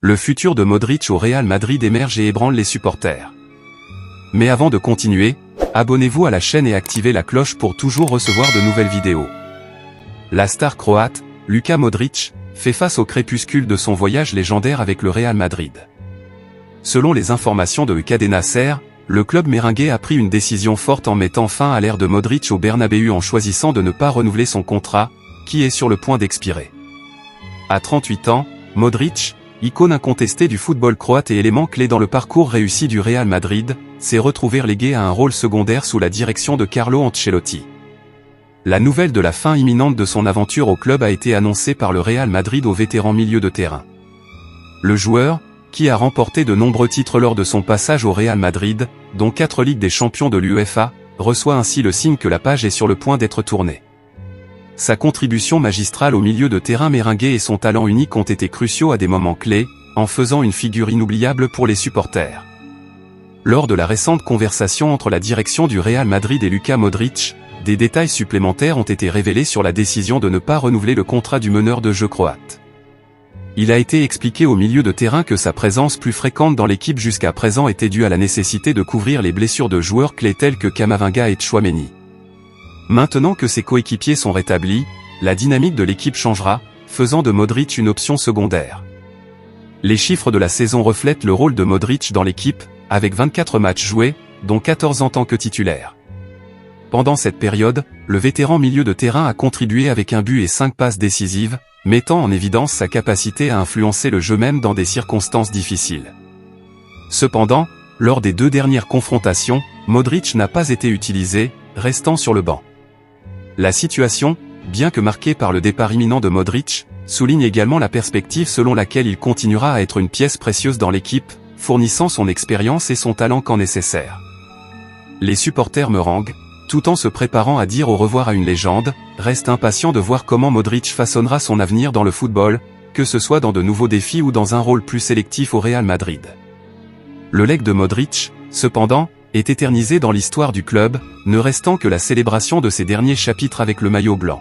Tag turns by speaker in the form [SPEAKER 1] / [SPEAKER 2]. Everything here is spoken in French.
[SPEAKER 1] Le futur de Modric au Real Madrid émerge et ébranle les supporters. Mais avant de continuer, abonnez-vous à la chaîne et activez la cloche pour toujours recevoir de nouvelles vidéos. La star croate, Luka Modric, fait face au crépuscule de son voyage légendaire avec le Real Madrid. Selon les informations de Cadena Ser, le club merengue a pris une décision forte en mettant fin à l'ère de Modric au Bernabéu en choisissant de ne pas renouveler son contrat, qui est sur le point d'expirer. À 38 ans, Modric, icône incontestée du football croate et élément clé dans le parcours réussi du Real Madrid, s'est retrouvé relégué à un rôle secondaire sous la direction de Carlo Ancelotti. La nouvelle de la fin imminente de son aventure au club a été annoncée par le Real Madrid au vétéran milieu de terrain. Le joueur, qui a remporté de nombreux titres lors de son passage au Real Madrid, dont 4 Ligues des champions de l'UEFA, reçoit ainsi le signe que la page est sur le point d'être tournée. Sa contribution magistrale au milieu de terrain merengue et son talent unique ont été cruciaux à des moments clés, en faisant une figure inoubliable pour les supporters. Lors de la récente conversation entre la direction du Real Madrid et Luka Modric, des détails supplémentaires ont été révélés sur la décision de ne pas renouveler le contrat du meneur de jeu croate. Il a été expliqué au milieu de terrain que sa présence plus fréquente dans l'équipe jusqu'à présent était due à la nécessité de couvrir les blessures de joueurs clés tels que Camavinga et Tchouaméni. Maintenant que ses coéquipiers sont rétablis, la dynamique de l'équipe changera, faisant de Modric une option secondaire. Les chiffres de la saison reflètent le rôle de Modric dans l'équipe, avec 24 matchs joués, dont 14 en tant que titulaire. Pendant cette période, le vétéran milieu de terrain a contribué avec un but et 5 passes décisives, mettant en évidence sa capacité à influencer le jeu même dans des circonstances difficiles. Cependant, lors des 2 dernières confrontations, Modric n'a pas été utilisé, restant sur le banc. La situation, bien que marquée par le départ imminent de Modric, souligne également la perspective selon laquelle il continuera à être une pièce précieuse dans l'équipe, fournissant son expérience et son talent quand nécessaire. Les supporters merengues, tout en se préparant à dire au revoir à une légende, restent impatients de voir comment Modric façonnera son avenir dans le football, que ce soit dans de nouveaux défis ou dans un rôle plus sélectif au Real Madrid. Le legs de Modric, cependant, est éternisé dans l'histoire du club, ne restant que la célébration de ses derniers chapitres avec le maillot blanc.